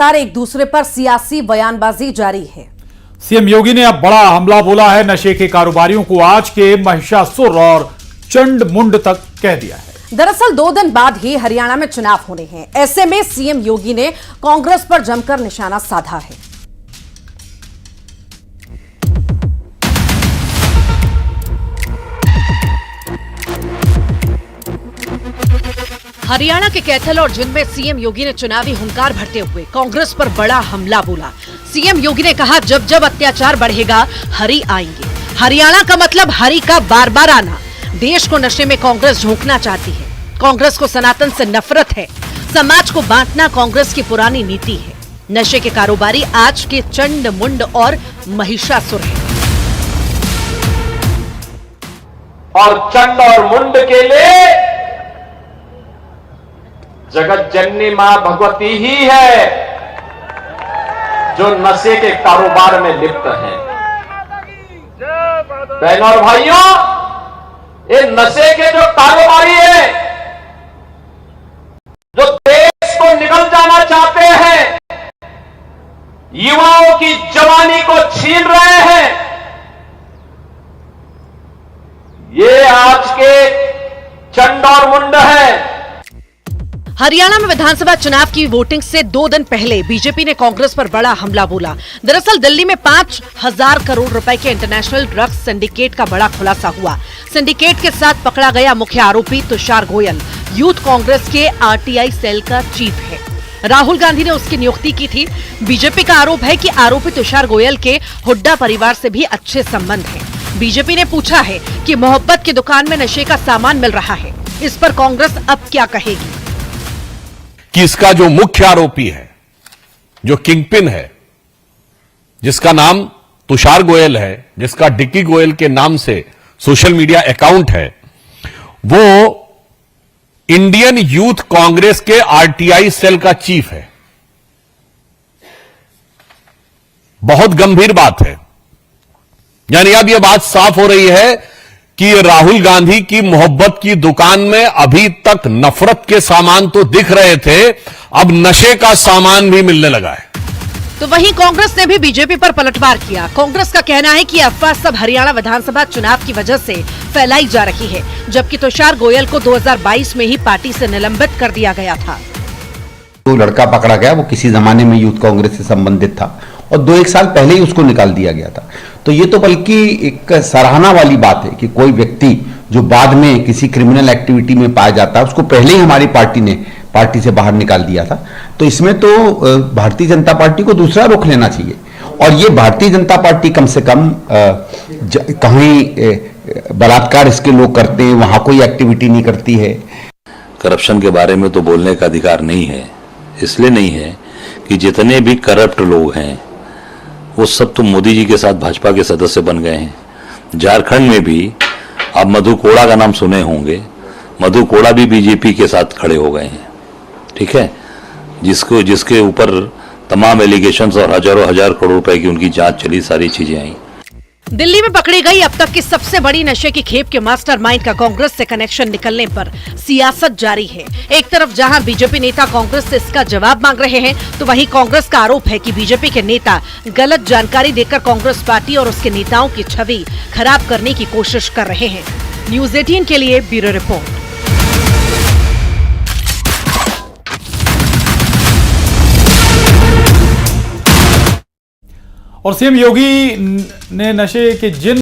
लगातार एक दूसरे पर सियासी बयानबाजी जारी है। सीएम योगी ने अब बड़ा हमला बोला है। नशे के कारोबारियों को आज के महिषासुर और चंड मुंड तक कह दिया है। दरअसल 2 दिन बाद ही हरियाणा में चुनाव होने हैं। ऐसे में सीएम योगी ने कांग्रेस पर जमकर निशाना साधा है। हरियाणा के कैथल और जिंद में सीएम योगी ने चुनावी हुंकार भरते हुए कांग्रेस पर बड़ा हमला बोला। सीएम योगी ने कहा, जब जब अत्याचार बढ़ेगा हरि आएंगे। हरियाणा का मतलब हरि का बार बार आना। देश को नशे में कांग्रेस झोंकना चाहती है। कांग्रेस को सनातन से नफरत है। समाज को बांटना कांग्रेस की पुरानी नीति है। नशे के कारोबारी आज के चंड मुंड और महिषासुर है। और चंड और मुंड के लिए जगत जननी मां भगवती ही है जो नशे के कारोबार में लिप्त है। बहनों और भाइयों, ये नशे के जो कारोबारी है, जो देश को निकल जाना चाहते हैं, युवाओं की जवानी को छीन रहे हैं, ये आज के चंड और मुंड है। हरियाणा में विधानसभा चुनाव की वोटिंग से 2 दिन पहले बीजेपी ने कांग्रेस पर बड़ा हमला बोला। दरअसल दिल्ली में 5,000 करोड़ रुपए के इंटरनेशनल ड्रग्स सिंडिकेट का बड़ा खुलासा हुआ। सिंडिकेट के साथ पकड़ा गया मुख्य आरोपी तुषार गोयल यूथ कांग्रेस के आरटीआई सेल का चीफ है। राहुल गांधी ने उसकी नियुक्ति की थी। बीजेपी का आरोप है कि आरोपी तुषार गोयल के हुड्डा परिवार से भी अच्छे संबंध हैं। बीजेपी ने पूछा है कि मोहब्बत की दुकान में नशे का सामान मिल रहा है। इस पर कांग्रेस अब क्या कहेगी? कि इसका जो मुख्य आरोपी है, जो किंगपिन है, जिसका नाम तुषार गोयल है, जिसका डिक्की गोयल के नाम से सोशल मीडिया अकाउंट है, वो इंडियन यूथ कांग्रेस के आरटीआई सेल का चीफ है। बहुत गंभीर बात है। यानी अब यह बात साफ हो रही है कि राहुल गांधी की मोहब्बत की दुकान में अभी तक नफरत के सामान तो दिख रहे थे, अब नशे का सामान भी मिलने लगा है। तो वहीं कांग्रेस ने भी बीजेपी पर पलटवार किया। कांग्रेस का कहना है कि अफवाह सब हरियाणा विधानसभा चुनाव की वजह से फैलाई जा रही है, जबकि तुषार गोयल को 2022 में ही पार्टी से निलंबित कर दिया गया था। तो लड़का पकड़ा गया, वो किसी जमाने में यूथ कांग्रेस से संबंधित था और 2-1 साल पहले ही उसको निकाल दिया गया था। तो ये तो बल्कि एक सराहना वाली बात है कि कोई व्यक्ति जो बाद में किसी क्रिमिनल एक्टिविटी में पाया जाता है, उसको पहले ही हमारी पार्टी ने पार्टी से बाहर निकाल दिया था। तो इसमें तो भारतीय जनता पार्टी को दूसरा रुख लेना चाहिए। और ये भारतीय जनता पार्टी कम से कम कहीं बलात्कार इसके लोग करते हैं, वहां कोई एक्टिविटी नहीं करती है। करप्शन के बारे में तो बोलने का अधिकार नहीं है। इसलिए नहीं है कि जितने भी करप्ट लोग हैं वो सब तो मोदी जी के साथ भाजपा के सदस्य बन गए हैं। झारखंड में भी आप मधु कोड़ा का नाम सुने होंगे, मधु कोड़ा भी बीजेपी के साथ खड़े हो गए हैं। ठीक है, जिसके ऊपर तमाम एलिगेशंस और हजारों हजार करोड़ रुपए की उनकी जांच चली, सारी चीजें आई। दिल्ली में पकड़ी गई अब तक की सबसे बड़ी नशे की खेप के मास्टरमाइंड का कांग्रेस से कनेक्शन निकलने पर सियासत जारी है। एक तरफ जहां बीजेपी नेता कांग्रेस से इसका जवाब मांग रहे हैं, तो वहीं कांग्रेस का आरोप है कि बीजेपी के नेता गलत जानकारी देकर कांग्रेस पार्टी और उसके नेताओं की छवि खराब करने की कोशिश कर रहे हैं। न्यूज़ 18 के लिए ब्यूरो रिपोर्ट। और सीएम योगी ने नशे के जिन